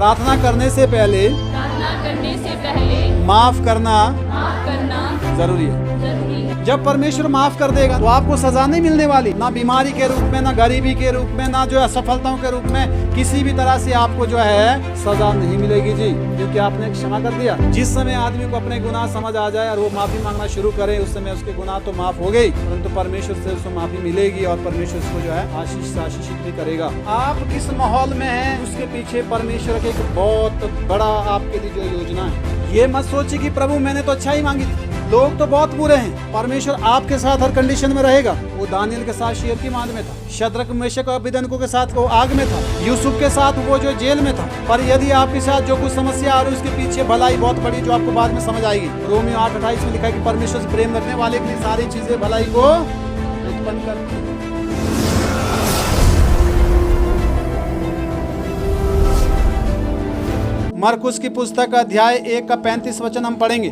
प्रार्थना करने से पहले माफ करना जरूरी है। जब परमेश्वर माफ कर देगा तो आपको सजा नहीं मिलने वाली, ना बीमारी के रूप में, ना गरीबी के रूप में, ना जो है असफलताओं के रूप में, किसी भी तरह से आपको जो है सजा नहीं मिलेगी जी, क्योंकि आपने क्षमा कर दिया। जिस समय आदमी को अपने गुनाह समझ आ जाए और वो माफी मांगना शुरू करे, उस समय उसके गुनाह तो माफ हो गई, परंतु परमेश्वर से उसको माफी मिलेगी और परमेश्वर उसको जो है आशीष से आशीषित भी करेगा। आप किस माहौल में हैं, उसके पीछे परमेश्वर की एक बहुत बड़ा आपके लिए जो योजना है। ये मत सोचिए कि प्रभु मैंने तो अच्छा ही मांगी थी, लोग तो बहुत बुरे हैं। परमेश्वर आपके साथ हर कंडीशन में रहेगा। वो दानियल के साथ शेर की मांद में था, शद्रक मेशक और अबेदनगो के साथ वो आग में था, यूसुफ के साथ वो जो जेल में था। पर यदि आपके साथ जो कुछ समस्या आ रही है उसके पीछे भलाई बहुत बड़ी जो आपको बाद में समझ आएगी। रोमियो 8:28 में लिखा है कि परमेश्वर से प्रेम रखने वाले के लिए सारी चीजें भलाई को उत्पन्न करती हैं। मरकुस की पुस्तक अध्याय 1 का 35 वचन हम पढ़ेंगे।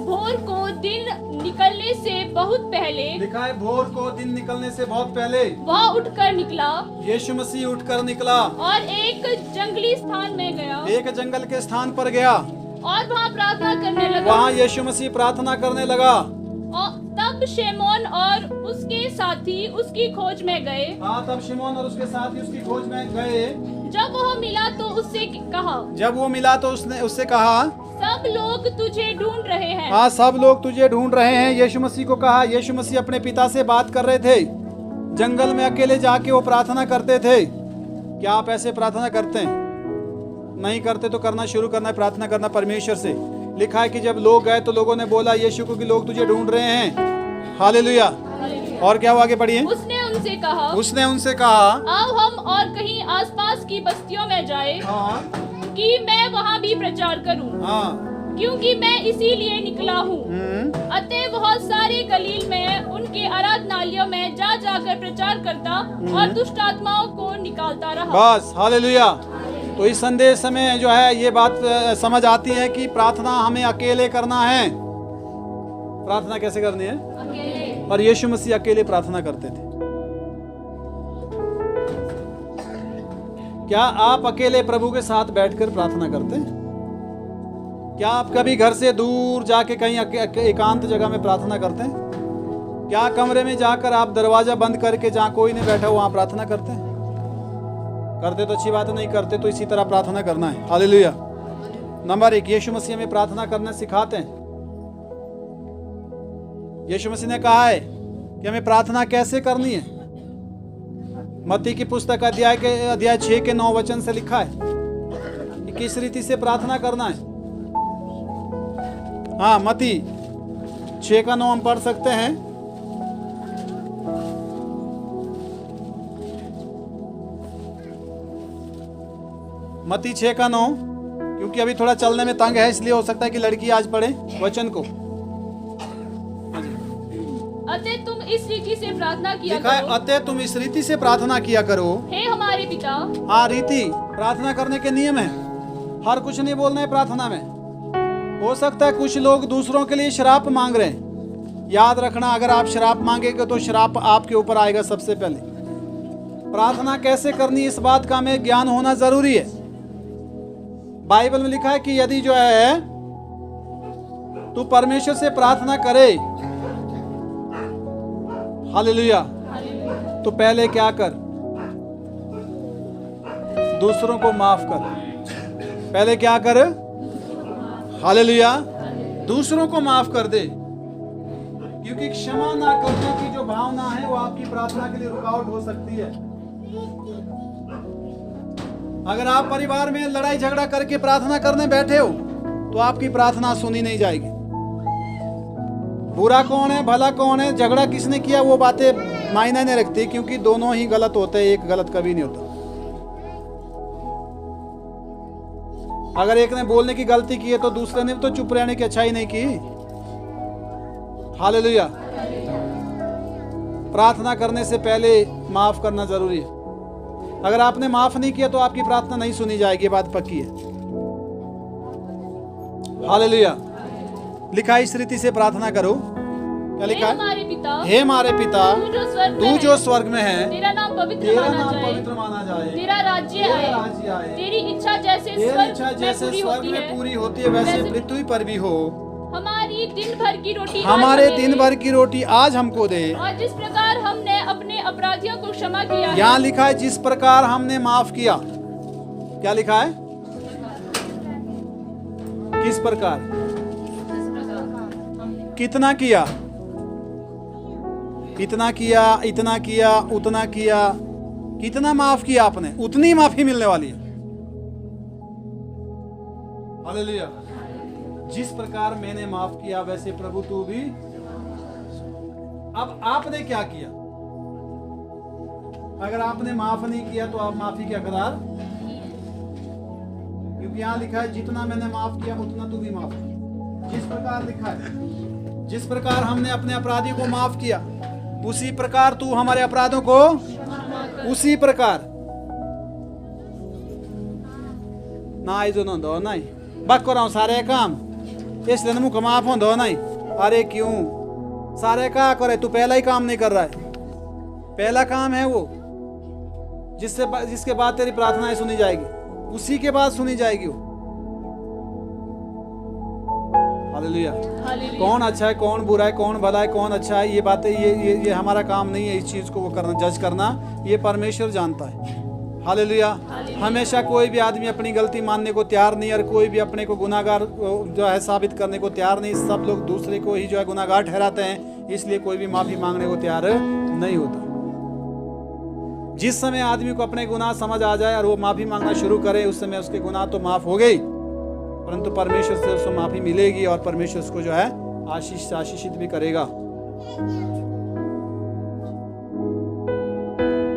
भोर को दिन निकलने से बहुत पहले, लिखा है भोर को दिन निकलने से बहुत पहले वह उठकर निकला, यीशु मसीह उठकर निकला और एक जंगली स्थान में गया, एक जंगल के स्थान पर गया और वहाँ प्रार्थना करने लगा। वहाँ यीशु मसीह प्रार्थना करने लगा। और तब शमौन और उसके साथी उसकी खोज में गए। हाँ, तब शिमोन और उसके साथी उसकी खोज में गए। जब वह मिला तो उससे कहा, जब वो मिला तो उसने उससे कहा, सब लोग तुझे ढूंढ रहे हैं। हाँ, सब लोग तुझे ढूंढ रहे हैं। यीशु मसीह को कहा। यीशु मसीह अपने पिता से बात कर रहे थे, जंगल में अकेले जाके वो प्रार्थना करते थे। क्या आप ऐसे प्रार्थना करते हैं? नहीं करते तो करना शुरू करना है, प्रार्थना करना परमेश्वर से। लिखा है कि जब लोग गए तो लोगों ने बोला यीशु को कि लोग तुझे ढूंढ रहे हैं। हालेलुया। और क्या हुआ, आगे बढ़िए। उसने उनसे कहा आओ हम और कहीं आसपास की बस्तियों में जाए, हाँ, कि मैं वहाँ भी प्रचार करूँ, हाँ, क्योंकि मैं इसीलिए निकला हूँ। अतः बहुत सारे गलील में उनके आराधनालयों में जा जाकर प्रचार करता और दुष्ट आत्माओं को निकालता रहा। बस, हालेलुया। तो इस संदेश में जो है ये बात समझ आती है कि प्रार्थना हमें अकेले करना है। प्रार्थना कैसे करनी है? अकेले। और यीशु मसीह अकेले प्रार्थना करते थे। क्या आप अकेले प्रभु के साथ बैठकर प्रार्थना करते हैं? क्या आप कभी घर से दूर जाके कहीं एकांत जगह में प्रार्थना करते हैं? क्या कमरे में जाकर आप दरवाजा बंद करके जहाँ कोई नहीं बैठा वहाँ प्रार्थना करते हैं? करते तो अच्छी बात है, नहीं करते तो इसी तरह प्रार्थना करना है। हालेलुया। नंबर 1, यीशु मसीह हमें प्रार्थना करना सिखाते हैं। यीशु मसीह ने कहा है कि हमें प्रार्थना कैसे करनी है। मत्ती की पुस्तक अध्याय 6 के 9 वचन से लिखा है कि किस रीति से प्रार्थना करना है। हाँ, मत्ती 6 का 9 हम पढ़ सकते हैं। मत्ती 6 का 9, क्योंकि अभी थोड़ा चलने में तंग है, इसलिए हो सकता है कि लड़की आज पढ़े वचन को। अतः तुम इस रीति से प्रार्थना किया करो। अतः तुम इस रीति से प्रार्थना किया करो। हे हमारे पिता। हाँ, रीति प्रार्थना करने के नियम है। हर कुछ नहीं बोलना है प्रार्थना में। हो सकता है कुछ लोग दूसरों के लिए श्राप मांग रहे हैं। याद रखना, अगर आप श्राप मांगेंगे तो श्राप आपके ऊपर आएगा सबसे पहले। प्रार्थना कैसे करनी, इस बात का हमें ज्ञान होना जरूरी है। बाइबल में लिखा है कि यदि जो है तू परमेश्वर से प्रार्थना करे, हालेलुया, तो पहले क्या कर? दूसरों को माफ कर। पहले क्या कर? हालेलुया, दूसरों को माफ कर दे, क्योंकि क्षमा ना करने की जो भावना है वो आपकी प्रार्थना के लिए रुकावट हो सकती है। अगर आप परिवार में लड़ाई झगड़ा करके प्रार्थना करने बैठे हो तो आपकी प्रार्थना सुनी नहीं जाएगी। बुरा कौन है, भला कौन है, झगड़ा किसने किया, वो बातें मायने नहीं रखती, क्योंकि दोनों ही गलत होते हैं, एक गलत कभी नहीं होता। अगर एक ने बोलने की गलती की है तो दूसरे ने तो चुप रहने की अच्छाई नहीं की। हालेलुया। प्रार्थना करने से पहले माफ करना जरूरी है। अगर आपने माफ नहीं किया तो आपकी प्रार्थना नहीं सुनी जाएगी, बात पक्की है। हालेलुया। लिखा इस रीति से प्रार्थना करो क्या लिखा है? हमारे पिता, हे हमारे पिता, तू जो स्वर्ग में है, तेरा नाम पवित्र तेरा माना नाम जाए, पवित्र माना जाए, तेरा राज्य आए, तेरी इच्छा जैसे स्वर्ग में पूरी होती है वैसे पृथ्वी पर भी हो। हमारी दिन भर की रोटी हमारे दिन भर की रोटी आज हमको दे, और जिस प्रकार हमने अपने अपराधियों को क्षमा किया है। यहाँ लिखा है जिस प्रकार हमने माफ किया। क्या लिखा है? किस प्रकार? कितना किया? इतना किया, इतना किया, उतना किया। कितना माफ किया आपने, उतनी माफी मिलने वाली है। हालेलुया। जिस प्रकार मैंने माफ किया वैसे प्रभु तू भी। अब आपने क्या किया? अगर आपने माफ नहीं किया तो आप माफी के हकदार, क्योंकि यहां लिखा है जितना मैंने माफ किया उतना तू भी माफ किया। जिस प्रकार लिखा है, जिस प्रकार हमने अपने अपराधी को माफ किया उसी प्रकार तू हमारे अपराधों को, उसी प्रकार ना जो न दो नहीं बक करो सारे काम इसलिए मुख माफ हो दो नहीं। अरे क्यों सारे का करे? तू पहला ही काम नहीं कर रहा है। पहला काम है वो जिसके बाद तेरी प्रार्थनाएं सुनी जाएगी, उसी के बाद सुनी जाएगी वो। हालेलुया। कौन अच्छा है, कौन बुरा है, कौन भला है, कौन अच्छा है, ये बातें ये हमारा काम नहीं है। इस चीज को वो करना, जज करना, ये परमेश्वर जानता है। हालेलुया। हमेशा कोई भी आदमी अपनी गलती मानने को तैयार नहीं, और कोई भी अपने को गुनाहगार जो है साबित करने को तैयार नहीं। सब लोग दूसरे को ही जो है गुनाहगार ठहराते हैं, इसलिए कोई भी माफी मांगने को तैयार नहीं होता। जिस समय आदमी को अपने गुनाह समझ आ जाए और वो माफी मांगना शुरू करे, उस समय उसके गुनाह तो माफ हो गई, परंतु परमेश्वर से उसको माफी मिलेगी और परमेश्वर उसको जो है आशीषित भी करेगा।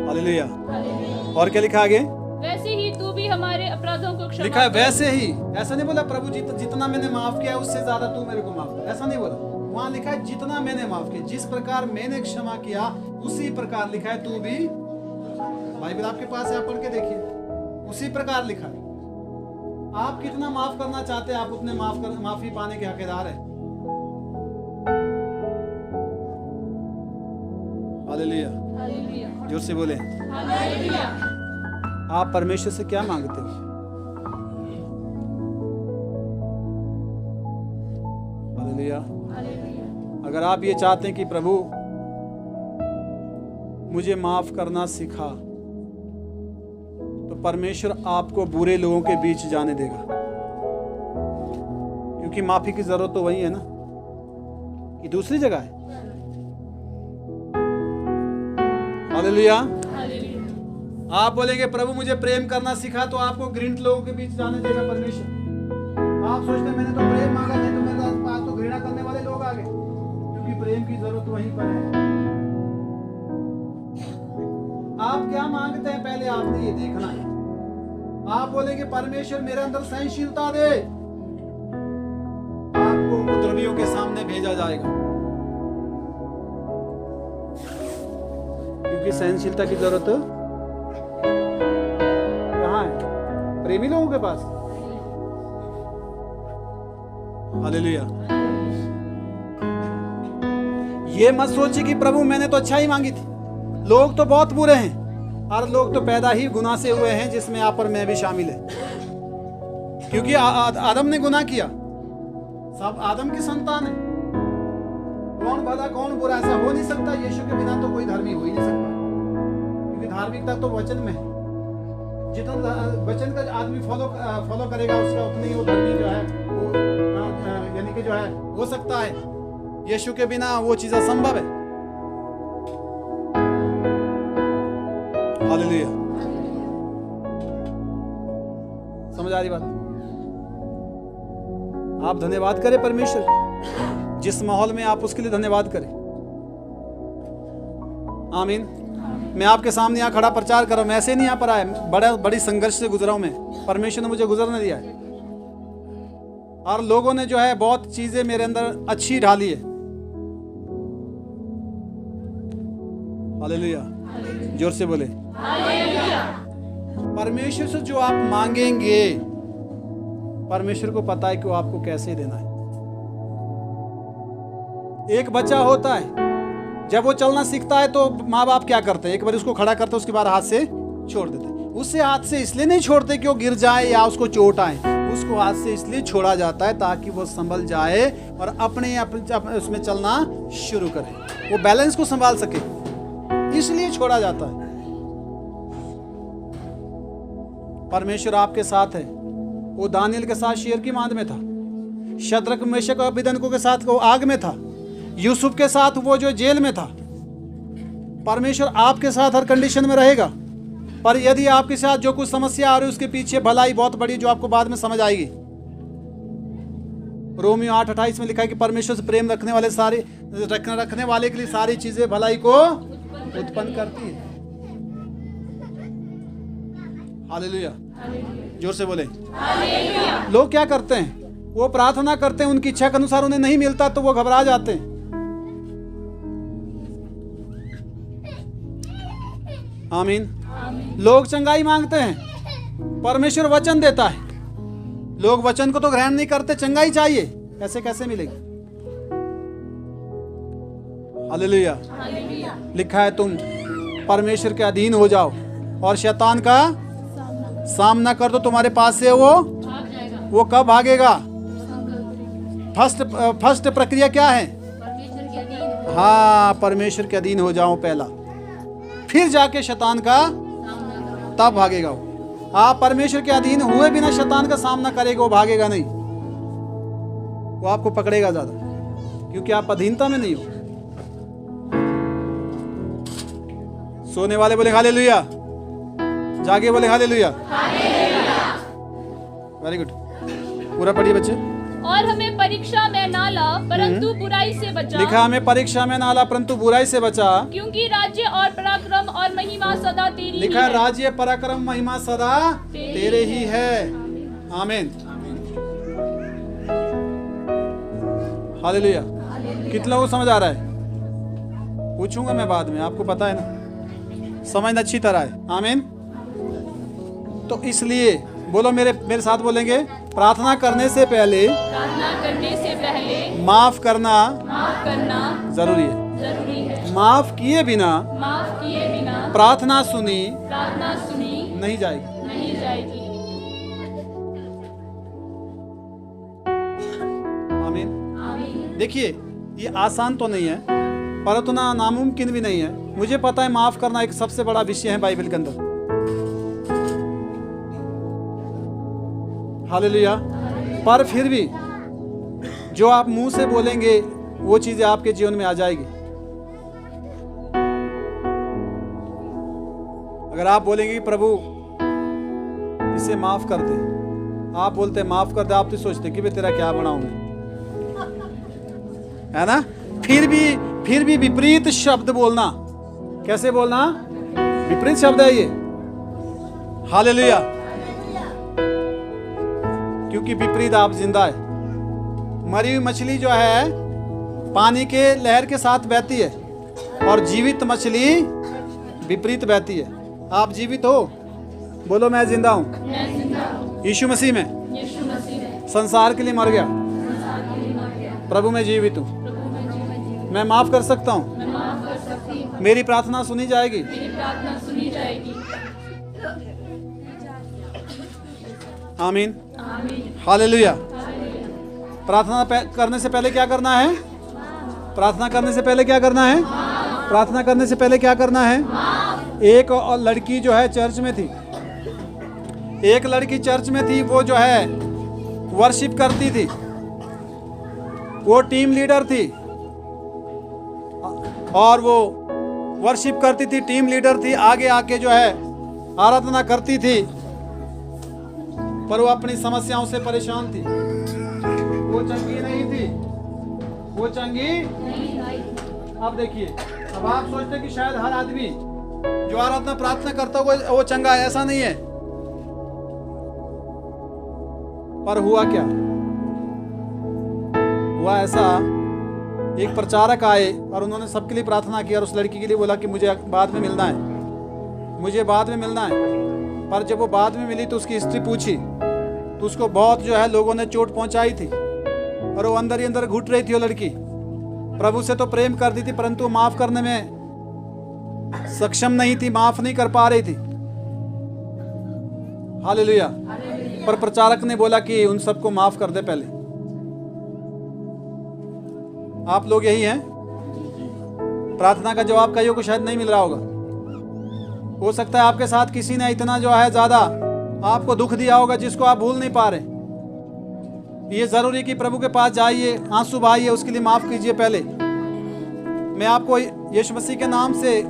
हालेलुया। और क्या लिखा आगे? वैसे ही तू भी हमारे अपराधों को क्षमा लिखा है वैसे ही। ऐसा नहीं बोला प्रभु जितना मैंने माफ किया उससे ज्यादा तू मेरे को माफ कर, ऐसा नहीं बोला। वहां लिखा है जितना मैंने माफ किया, जिस प्रकार मैंने क्षमा किया उसी प्रकार लिखा है तू भी। बाइबल आपके पास है, आप पढ़ के देखिए, उसी प्रकार लिखा है। आप कितना माफ करना चाहते हैं, आप उतने माफी पाने के हकदार हैं। हालेलुया। जोर से बोले। आप परमेश्वर से क्या मांगते हो? हालेलुया। अगर आप ये चाहते हैं कि प्रभु मुझे माफ करना सिखा, तो परमेश्वर आपको बुरे लोगों के बीच जाने देगा, क्योंकि माफी की जरूरत तो वही है ना कि दूसरी जगह है। हालेलुया। आप बोलेंगे प्रभु मुझे प्रेम करना सिखा, तो आपको घृणित लोगों के बीच जाने देगा परमेश्वर। आप सोचते हैं मैंने तो प्रेम मांगा, नहीं तो मेरे पास तो घृणा करने वाले लोग आ गए, क्योंकि प्रेम की जरूरत वहीं पर है। आप क्या मांगते हैं पहले आपने ये देखना है। आप बोलेंगे परमेश्वर मेरे अंदर सहनशीलता दे, आपको उपद्रवियों के सामने भेजा जाएगा, क्योंकि सहनशीलता की जरूरत कहाँ है? प्रेमी लोगों के पास। हालेलुया। ये मत सोचिए कि प्रभु मैंने तो अच्छा ही मांगी थी, लोग तो बहुत बुरे हैं, और लोग तो पैदा ही गुनाह से हुए हैं, जिसमें आप और मैं भी शामिल है, क्योंकि आदम ने गुनाह किया। सब आदम की संतान है। कौन भला कौन बुरा ऐसा हो नहीं सकता। यीशु के बिना तो कोई धर्मी हो ही नहीं सकता, क्योंकि धार्मिकता तो वचन में है। जितना वचन का आदमी फॉलो करेगा उसका उतनी ही वो धर्मी जो है वो यानी कि जो है हो सकता है। यीशु के बिना वो चीज असंभव है। हालेलुया। समझ आ रही बात? आप धन्यवाद करें परमेश्वर, जिस माहौल में आप उसके लिए धन्यवाद करें। आमीन। मैं आपके सामने यहाँ खड़ा प्रचार कर रहा हूँ, मैं ऐसे नहीं यहाँ पर आया, बड़ी संघर्ष से गुजरा हूँ मैं। परमेश्वर ने मुझे गुजरने दिया है, और लोगों ने जो है बहुत चीजें मेरे अंदर अच्छी ढाली है। हालेलुया। जोर से बोले। परमेश्वर से जो आप मांगेंगे, परमेश्वर को पता है कि वो आपको कैसे देना है। एक बच्चा होता है, जब वो चलना सीखता है तो माँ बाप क्या करते हैं, एक बार उसको खड़ा करते, उसके बाद हाथ से छोड़ देते। उससे हाथ से इसलिए नहीं छोड़ते कि वो गिर जाए या उसको चोट आए, उसको हाथ से इसलिए छोड़ा जाता है ताकि वो संभल जाए और अपने उसमें चलना शुरू करे, वो बैलेंस को संभाल सके, इसलिए छोड़ा जाता है। परमेश्वर आपके साथ है। वो दानियल के साथ शेर की मांद में था, शद्रक मेशक और अबेदनगो के साथ वो आग में था, यूसुफ के साथ वो जो जेल में था। परमेश्वर आपके साथ हर कंडीशन में रहेगा। पर यदि आपके साथ जो कुछ समस्या आ रही है उसके पीछे भलाई बहुत बड़ी, जो आपको बाद में समझ आएगी। रोमियो 8:28 में लिखा है कि परमेश्वर से प्रेम रखने वाले के लिए सारी चीजें भलाई को उत्पन्न करती है। हालेलुया, जोर से बोले। लोग क्या करते हैं, वो प्रार्थना करते हैं, उनकी इच्छा के अनुसार उन्हें नहीं मिलता तो वो घबरा जाते हैं। आमीन। लोग चंगाई मांगते हैं, परमेश्वर वचन देता है, लोग वचन को तो ग्रहण नहीं करते, चंगाई चाहिए, ऐसे कैसे मिलेगी। हालेलुया। लिखा है तुम परमेश्वर के अधीन हो जाओ और शैतान का सामना कर दो, तुम्हारे पास से वो कब भागेगा। फर्स्ट प्रक्रिया क्या है? हाँ, परमेश्वर के अधीन हो जाओ पहला, फिर जाके शैतान का तब भागेगा वो। आप परमेश्वर के अधीन हुए बिना शैतान का सामना करेगा, वो भागेगा नहीं, वो आपको पकड़ेगा ज्यादा, क्योंकि आप अधीनता में नहीं हो। सोने वाले बोले हालेलुया, जागे बोले हालेलुया। वेरी गुड, पूरा पढ़िए बच्चे। और हमें परीक्षा में ना ला परंतु बुराई से बचा। लिखा हमें परीक्षा में ना ला परंतु बुराई से बचा, क्योंकि राज्य और पराक्रम और महिमा सदा तेरी। लिखा है राज्य पराक्रम महिमा सदा तेरे ही है। आमीन, हालेलुया। कितना वो समझ आ रहा है? पूछूंगा मैं बाद में, आपको पता है ना, समझना अच्छी तरह है। आमीन। तो इसलिए बोलो, मेरे साथ बोलेंगे, प्रार्थना करने से पहले माफ करना जरूरी है। माफ किए बिना प्रार्थना सुनी नहीं जाएगी। आमीन। देखिए, ये आसान तो नहीं है, पर उतना नामुमकिन भी नहीं है। मुझे पता है माफ करना एक सबसे बड़ा विषय है बाइबल के अंदर। हालेलुया। पर फिर भी जो आप मुंह से बोलेंगे वो चीजें आपके जीवन में आ जाएगी। अगर आप बोलेंगे प्रभु इसे माफ कर दे, आप बोलते माफ कर दे, आप तो सोचते कि मैं तेरा क्या बनाऊंगा, है ना। फिर भी विपरीत शब्द बोलना, कैसे बोलना? विपरीत शब्द है ये। हालेलुया। क्योंकि विपरीत आप जिंदा है। मरी हुई मछली जो है पानी के लहर के साथ बहती है और जीवित मछली विपरीत बहती है। आप जीवित हो, बोलो मैं जिंदा हूँ यीशु मसीह में, संसार के लिए मर गया, प्रभु में जीवित हूँ, मैं माफ कर सकता हूँ, मेरी प्रार्थना सुनी जाएगी। आमीन, हालेलुया। प्रार्थना करने से पहले क्या करना है? प्रार्थना करने से पहले क्या करना है? प्रार्थना करने से पहले क्या करना है? एक लड़की जो है चर्च में थी, एक लड़की चर्च में थी, वो जो है वर्शिप करती थी, वो टीम लीडर थी और वो वर्शिप करती थी, टीम लीडर थी, आगे आके जो है आराधना करती थी, पर वो अपनी समस्याओं से परेशान थी। वो चंगी नहीं थी, वो चंगी नहीं। अब देखिए, अब आप सोचते कि शायद हर आदमी जो आराधना प्रार्थना करता है वो चंगा है, ऐसा नहीं है। पर हुआ क्या? हुआ ऐसा, एक प्रचारक आए और उन्होंने सबके लिए प्रार्थना की और उस लड़की के लिए बोला कि मुझे बाद में मिलना है, मुझे बाद में मिलना है। पर जब वो बाद में मिली तो उसकी हिस्ट्री पूछी तो उसको बहुत जो है लोगों ने चोट पहुंचाई थी और वो अंदर ही अंदर घुट रही थी वो लड़की। प्रभु से तो प्रेम करती थी, परंतु माफ करने में सक्षम नहीं थी, माफ नहीं कर पा रही थी। हालेलुया। पर प्रचारक ने बोला कि उन सबको माफ कर दे पहले। आप लोग यही हैं। प्रार्थना का जवाब कईयों को शायद नहीं मिल रहा होगा। हो सकता है आपके साथ किसी ने इतना जो है ज्यादा आपको दुख दिया होगा जिसको आप भूल नहीं पा रहे। ये जरूरी कि प्रभु के पास जाइए, आंसू बहाइए, उसके लिए माफ कीजिए पहले। मैं आपको यीशु मसीह के नाम से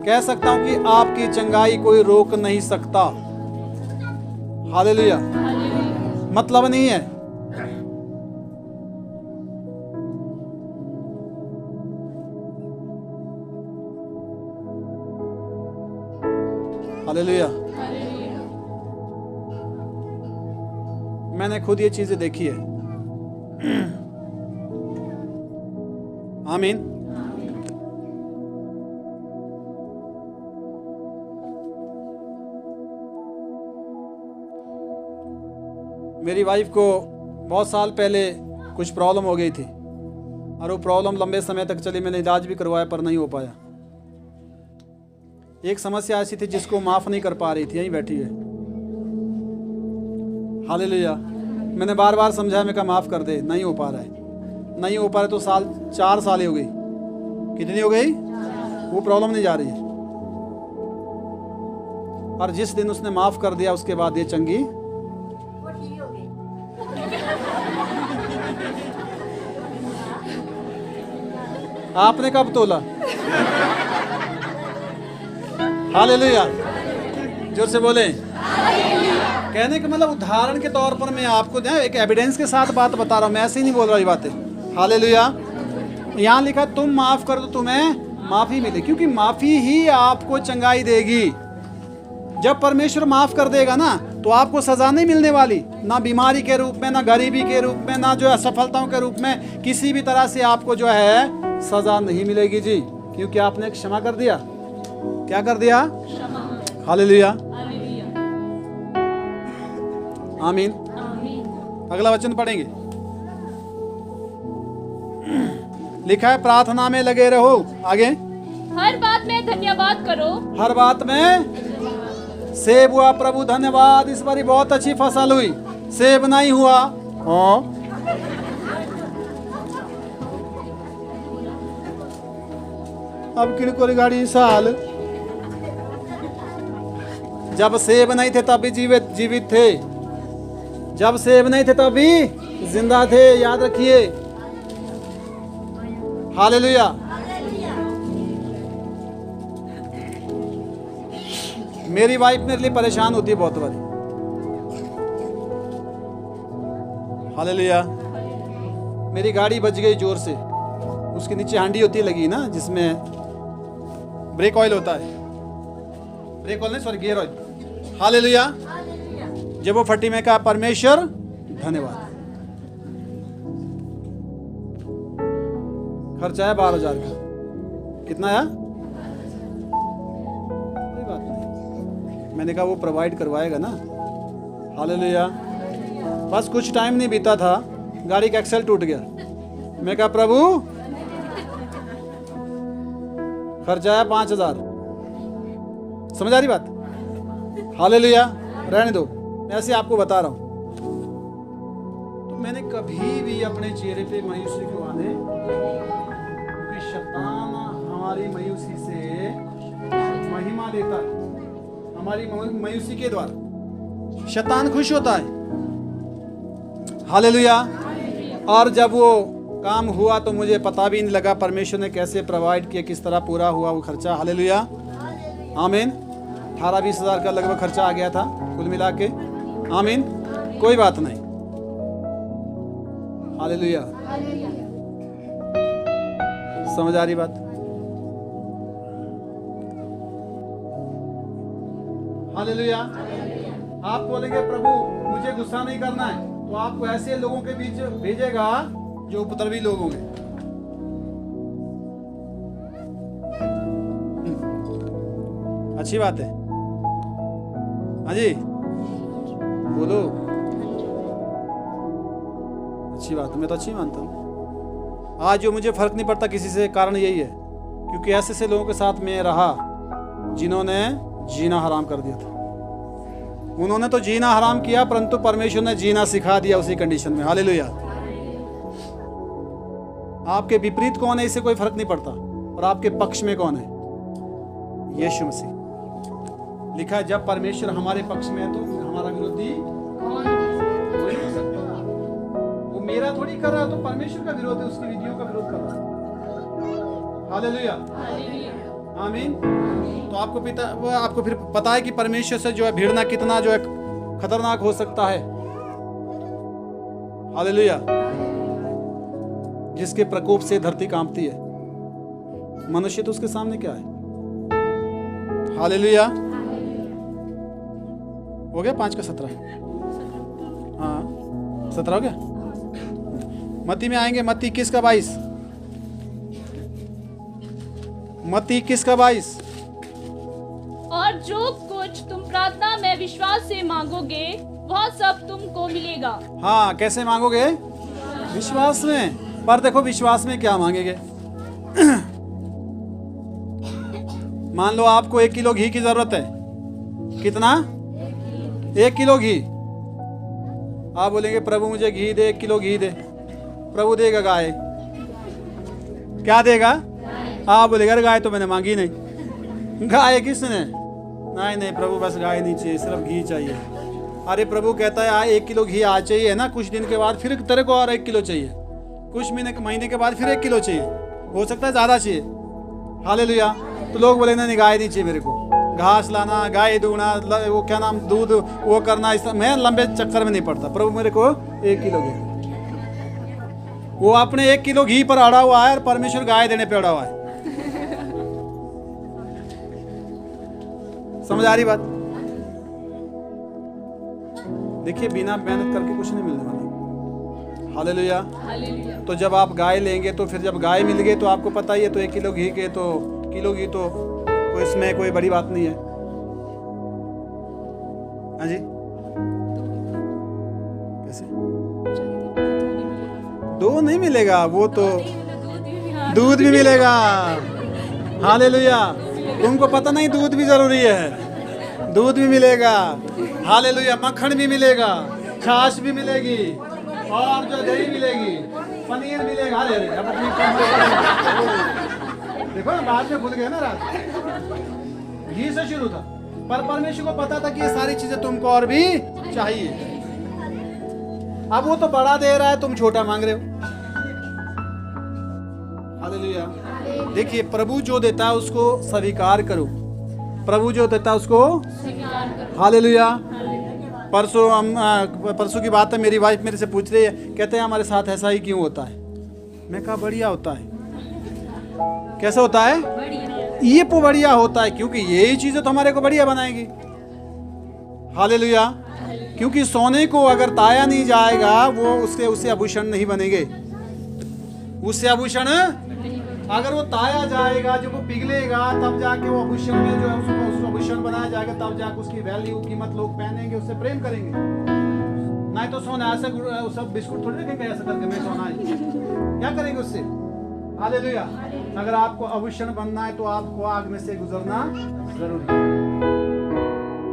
कह सकता हूं कि आपकी चंगाई कोई रोक नहीं सकता। हालेलुया। मतलब नहीं है। हालेलुया। मैंने खुद ये चीजें देखी है। आमीन। मेरी वाइफ को बहुत साल पहले कुछ प्रॉब्लम हो गई थी और वो प्रॉब्लम लंबे समय तक चली। मैंने इलाज भी करवाया पर नहीं हो पाया। एक समस्या ऐसी थी जिसको माफ नहीं कर पा रही थी, यहीं बैठी है। हालेलुया। मैंने बार बार समझाया, मैं कहा माफ कर दे, नहीं हो पा रहा है। नहीं हो पा रहा तो 4 साल हो गई। कितनी हो गई? वो प्रॉब्लम नहीं जा रही है। और जिस दिन उसने माफ कर दिया उसके बाद ये चंगी आपने कब तोला? हालेलुया। जोर से बोले। कहने का मतलब उदाहरण के तौर पर मैं आपको एक एविडेंस के साथ बात बता रहा हूं। मैं ऐसे ही नहीं बोल रहा ये बातें। हालेलुया। यहाँ लिखा तुम माफ कर दो तुम्हें माफी मिले, क्योंकि माफी ही आपको चंगाई देगी। जब परमेश्वर माफ कर देगा ना तो आपको सजा नहीं मिलने वाली, ना बीमारी के रूप में, ना गरीबी के रूप में, ना जो है असफलताओं के रूप में। किसी भी तरह से आपको जो है सजा नहीं मिलेगी जी, क्योंकि आपने क्षमा कर दिया। क्या कर दिया? हालेलुया। आमीन। अगला वचन पढ़ेंगे। लिखा है प्रार्थना में लगे रहो। आगे। हर बात में धन्यवाद करो। हर बात में सेब हुआ, प्रभु धन्यवाद, इस बारी बहुत अच्छी फसल हुई। सेब नहीं हुआ, हाँ अब किनको गाड़ी साल। जब सेब नहीं थे तब भी जीवित थे, जब सेब नहीं थे तब भी जिंदा थे। याद रखिए। हालेलुया। मेरी वाइफ मेरे लिए परेशान होती है बहुत बारी। हालेलुया। मेरी गाड़ी बच गई जोर से। उसके नीचे हांडी होती है लगी ना, जिसमें ब्रेक ऑयल होता है। ब्रेक ऑयल नहीं, सॉरी, गियर ऑयल। हालेलुया। जब वो फटी में कहा परमेश्वर धन्यवाद। खर्चा है 12,000 का। कितना आया? कोई बात नहीं, मैंने कहा वो प्रोवाइड करवाएगा ना। हालेलुया। बस कुछ टाइम नहीं बीता था, गाड़ी का एक्सेल टूट गया। मैं कहा प्रभु खर्चा है 5,000। समझ आ रही बात? हालेलुया। रहने दो, मैं ऐसे आपको बता रहा हूं। तो मैंने कभी भी अपने चेहरे पे मायूसी क्यों आने, क्योंकि शैतान हमारी मायूसी से महिमा लेता है। हमारी मायूसी के द्वारा शैतान खुश होता है। हालेलुया। और जब वो काम हुआ तो मुझे पता भी नहीं लगा परमेश्वर ने कैसे प्रोवाइड किया, किस तरह पूरा हुआ वो खर्चा। हालेलुया। आमीन। 18-20 हज़ार का लगभग खर्चा आ गया था कुल मिला के। आमीन। कोई बात नहीं। हालेलुया। समझ आ रही बात? हालेलुया। आप बोलेंगे प्रभु मुझे गुस्सा नहीं करना है, तो आपको ऐसे लोगों के बीच भेजेगा जो उपद्रवी लोग होंगे। अच्छी बात है। हाँ जी बोलो। अच्छी बात है, मैं तो अच्छी मानता हूँ। आज जो मुझे फर्क नहीं पड़ता किसी से, कारण यही है क्योंकि ऐसे से लोगों के साथ मैं रहा जिन्होंने जीना हराम कर दिया था। उन्होंने तो जीना हराम किया परंतु परमेश्वर ने जीना सिखा दिया उसी कंडीशन में। हालेलुया। आपके विपरीत कौन है इससे कोई फर्क नहीं पड़ता, और आपके पक्ष में कौन है? यीशु मसीह। लिखा है जब परमेश्वर हमारे पक्ष में है तो हमारा विरोधी कौन हो सकता? वो मेरा थोड़ी कर रहा है, तो परमेश्वर का विरोध है, उसकी विधियों का विरोध कर रहा है। हालेलुया, आमीन। तो आपको फिर पता है कि परमेश्वर से जो है भिड़ना कितना जो है खतरनाक हो सकता है। हालेलुया। जिसके प्रकोप से धरती कांपती है, मनुष्य तो उसके सामने क्या है। हालेलुया। हो गया 5 का 17? हाँ 17 हो गया। मत्ती में आएंगे, मत्ती 21 का 22। मत्ती 21 का 22। और जो कुछ तुम प्रार्थना में विश्वास से मांगोगे वह सब तुमको मिलेगा। हाँ, कैसे मांगोगे? विश्वास में। पर देखो विश्वास में क्या मांगेंगे। मान लो आपको 1 किलो घी की जरूरत है। कितना? 1 किलो घी। आप बोलेंगे प्रभु मुझे घी दे, 1 किलो घी दे। प्रभु देगा गाय। क्या देगा? आप बोलेगा अरे गाय तो मैंने मांगी नहीं। गाय किसने? नहीं प्रभु बस गाय नहीं चाहिए, सिर्फ घी चाहिए। अरे प्रभु कहता है 1 किलो घी आज चाहिए ना, कुछ दिन के बाद फिर तेरे को और 1 किलो चाहिए, कुछ महीने के बाद फिर 1 किलो चाहिए, हो सकता है ज्यादा चाहिए। हालेलुया। तो लोग बोले नहीं गाय नहीं चाहिए मेरे को, घास लाना, गाय दूना, वो क्या नाम दूध वो करना, इस मैं लंबे चक्कर में नहीं पड़ता। प्रभु मेरे को 1 किलो घी। वो अपने 1 किलो घी पर अड़ा हुआ है और परमेश्वर गाय देने पे अड़ा हुआ है। समझ आ रही बात? देखिए बिना मेहनत करके कुछ नहीं मिलने वाला। हालेलुया। तो जब आप गाय लेंगे तो फिर जब गाय मिल गई तो आपको पता ही है, तो 1 किलो घी के तो किलो घी तो कोई इसमें कोई बड़ी बात नहीं है। हाँ जी, कैसे? 2 नहीं मिलेगा, वो तो दूध भी मिलेगा। हालेलुया। तुमको पता नहीं दूध भी जरूरी है, दूध भी मिलेगा। हालेलुया। मक्खन भी मिलेगा, छाछ भी मिलेगी, और जो दही मिलेगी, पनीर मिलेगा। अरे अब अपनी देखो ना, बाद में भूल गए ना, रात घी से शुरू था, पर परमेश्वर को पता था कि ये सारी चीजें तुमको और भी चाहिए। अब वो तो बड़ा दे रहा है, तुम छोटा मांग रहे हो। हालेलुया। देखिए प्रभु जो देता है उसको स्वीकार करो, प्रभु जो देता है उसको स्वीकार करो। हालेलुया। परसों की बात है, मेरी वाइफ मेरे से पूछ रही है, कहते हैं हमारे साथ ऐसा ही क्यों होता है? मैं कहा बढ़िया होता है। कैसा होता है? ये तो बढ़िया होता है क्योंकि यही चीजें तो हमारे को बढ़िया बनाएगी। हालेलुया। क्योंकि सोने को अगर ताया नहीं जाएगा वो उससे आभूषण नहीं बनेंगे। उससे आभूषण अगर वो ताया जाएगा, जब वो पिघलेगा तब जाके वो आभूषण में जो है उसको आभूषण बनाया जाएगा, तब जाके उसकी वैल्यू कीमत लोग पहनेंगे, उससे प्रेम करेंगे। नहीं तो सोना ऐसा सब बिस्कुट थोड़ी रखेंगे ऐसा करके मैं सोना है, क्या करेंगे उससे? हालेलुया। अगर आपको आभूषण बनना है तो आपको आग में से गुजरना जरूरी है।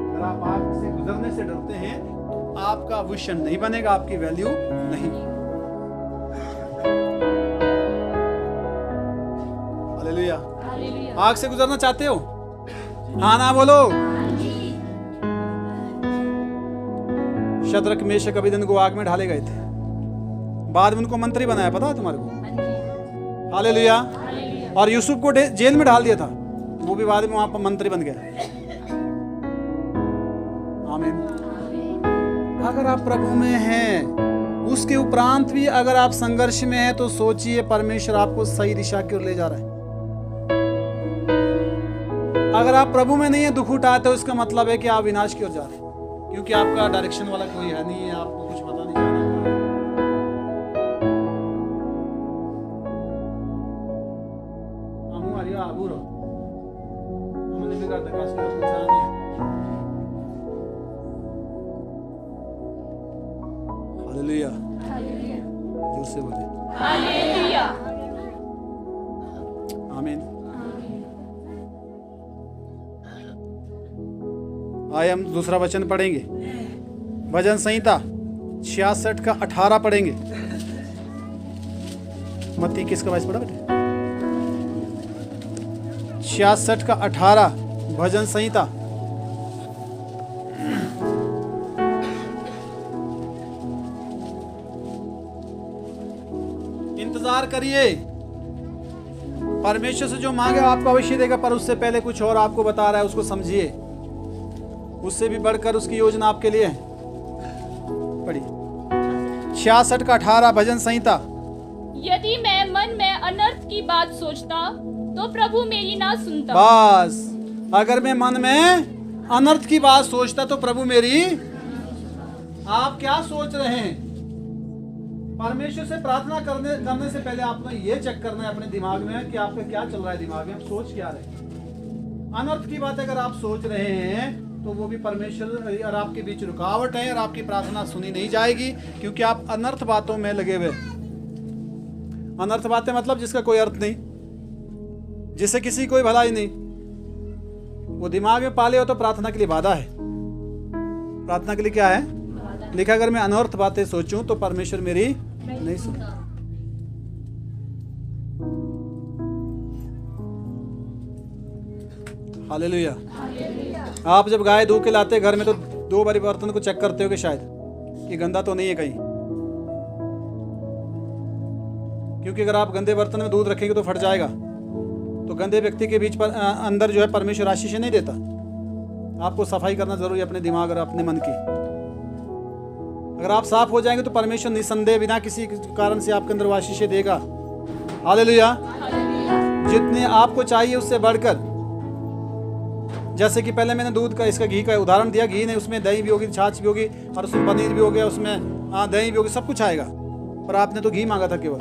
अगर आप आग से गुजरने से डरते हैं तो आपका आभूषण नहीं बनेगा, आपकी वैल्यू नहीं। हालेलुया। आग से गुजरना चाहते हो? हाँ ना बोलो। शद्रक मेशक अबेदनगो आग में ढाले गए थे, बाद में उनको मंत्री बनाया, पता है तुम्हारे को? हालेलुया। और यूसुफ को जेल में डाल दिया था, वो भी बाद में वहां पर मंत्री बन गया। आमीन। अगर आप प्रभु में हैं, उसके उपरांत भी अगर आप संघर्ष में हैं, तो सोचिए परमेश्वर आपको सही दिशा की ओर ले जा रहा है। अगर आप प्रभु में नहीं है, दुख उठाते हो, इसका मतलब है कि आप विनाश की ओर जा रहे हैं, क्योंकि आपका डायरेक्शन वाला कोई है नहीं है, आपको कुछ पता नहीं चल रहा। हालेलुया। जोर से बोले हालेलुया। आइए हम दूसरा वचन पढ़ेंगे। भजन संहिता 66 का 18 पढ़ेंगे। मत्ती किसका 22 पढ़ा बेटे? 66 का 18 भजन संहिता। इंतजार करिए, परमेश्वर से जो मांगे आपको अवश्य देगा, पर उससे पहले कुछ और आपको बता रहा है, उसको समझिए। उससे भी बढ़कर उसकी योजना आपके लिए है। पढ़िए 66 का 18 भजन संहिता। यदि मैं मन में अनर्थ की बात सोचता तो प्रभु मेरी ना सुनता। बस, अगर मैं मन में अनर्थ की बात सोचता तो प्रभु मेरी। आप क्या सोच रहे हैं? परमेश्वर से प्रार्थना करने से पहले आपको ये चेक करना है अपने दिमाग में कि आपका क्या चल रहा है, दिमाग में आप सोच क्या रहे हैं। अनर्थ की बात अगर आप सोच रहे हैं तो वो भी परमेश्वर और आपके बीच रुकावट है और आपकी प्रार्थना सुनी नहीं जाएगी, क्योंकि आप अनर्थ बातों में लगे हुए। अनर्थ बातें मतलब जिसका कोई अर्थ नहीं, जिससे किसी कोई भलाई नहीं, वो दिमाग में पाले हो तो प्रार्थना के लिए बाधा है। प्रार्थना के लिए क्या है? लिखा, अगर मैं अनर्थ बातें सोचूं तो परमेश्वर मेरी नहीं सुनता। हालेलुया। आप जब गाय दूध के लाते घर में तो 2 बारी बर्तन को चेक करते हो कि शायद ये गंदा तो नहीं है कहीं, क्योंकि अगर आप गंदे बर्तन में दूध रखेंगे तो फट जाएगा। तो गंदे व्यक्ति के बीच पर अंदर जो है परमेश्वर आशीष नहीं देता। आपको सफाई करना जरूरी है अपने दिमाग और अपने मन की। अगर आप साफ हो जाएंगे तो परमेश्वर निसंदेह बिना किसी कारण से आपके अंदर आशीष देगा। हालेलुया। जितने आपको चाहिए उससे बढ़कर, जैसे कि पहले मैंने दूध का इसका घी का उदाहरण दिया। घी नहीं, उसमें दही भी होगी, छाछ भी होगी, और उसमें पनीर भी हो गया, उसमें दही भी होगी, सब कुछ आएगा। पर आपने तो घी मांगा था केवल।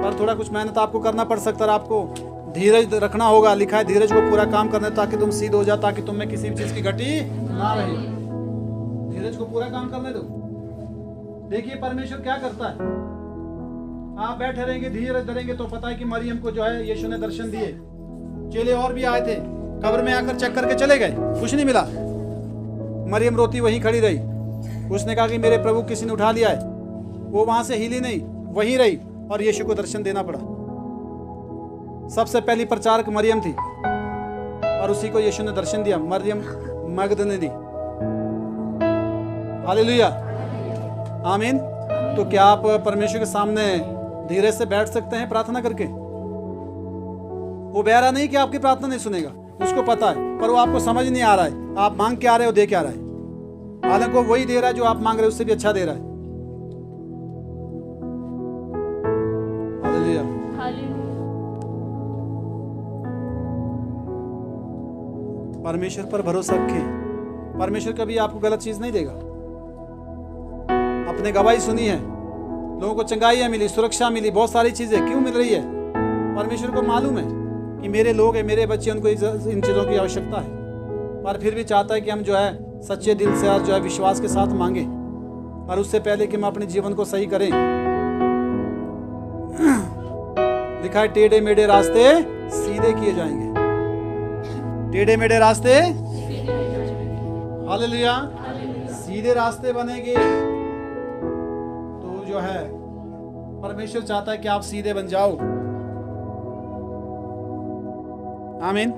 पर थोड़ा कुछ मेहनत आपको करना पड़ सकता है। आपको धीरज रखना होगा। लिखा है धीरज को पूरा काम करना, ताकि तुम सीध हो जाओ, ताकि तुम में किसी भी चीज की घटी ना रहे। धीरज को पूरा काम करने दो। देखिए परमेश्वर क्या करता है। आप बैठे रहेंगे, धीरज धरेंगे, तो पता है कि मरियम को जो है यीशु ने दर्शन दिए। चेले और भी आए थे, कब्र में आकर चेक करके चले गए, कुछ नहीं मिला। मरियम रोती वहीं खड़ी रही। उसने कहा कि मेरे प्रभु किसी ने उठा लिया है। वो वहां से हिली नहीं, वहीं रही, और यीशु को दर्शन देना पड़ा। सबसे पहली प्रचारक मरियम थी, और उसी को यीशु ने दर्शन दिया, मरियम मगदलिनी। हालेलुया, आमीन। तो क्या आप परमेश्वर के सामने धीरज से बैठ सकते हैं प्रार्थना करके? वो बहरा नहीं कि आपकी प्रार्थना नहीं सुनेगा, उसको पता है, पर वो आपको समझ नहीं आ रहा है आप मांग क्या रहे हो, दे क्या रहा है। हालांकि वो वही दे रहा है जो आप मांग रहे हो, उससे भी अच्छा दे रहा है। हालेलुया। परमेश्वर पर भरोसा रखें। परमेश्वर कभी आपको गलत चीज नहीं देगा। अपने गवाही सुनी है, लोगों को चंगाइयाँ मिली, सुरक्षा मिली, बहुत सारी चीजें क्यों मिल रही है? परमेश्वर को मालूम है कि मेरे लोग हैं, मेरे बच्चे, उनको इन चीजों की आवश्यकता है, पर फिर भी चाहता है कि हम जो है सच्चे दिल से और जो है विश्वास के साथ मांगे। और उससे पहले कि हम अपने जीवन को सही करें, लिखा है टेढ़े मेढ़े रास्ते सीधे किए जाएंगे। टेढ़े मेढ़े रास्ते, हालेलुया, सीधे रास्ते बनेंगे। तो जो है परमेश्वर चाहता है कि आप सीधे बन जाओ। आमीन।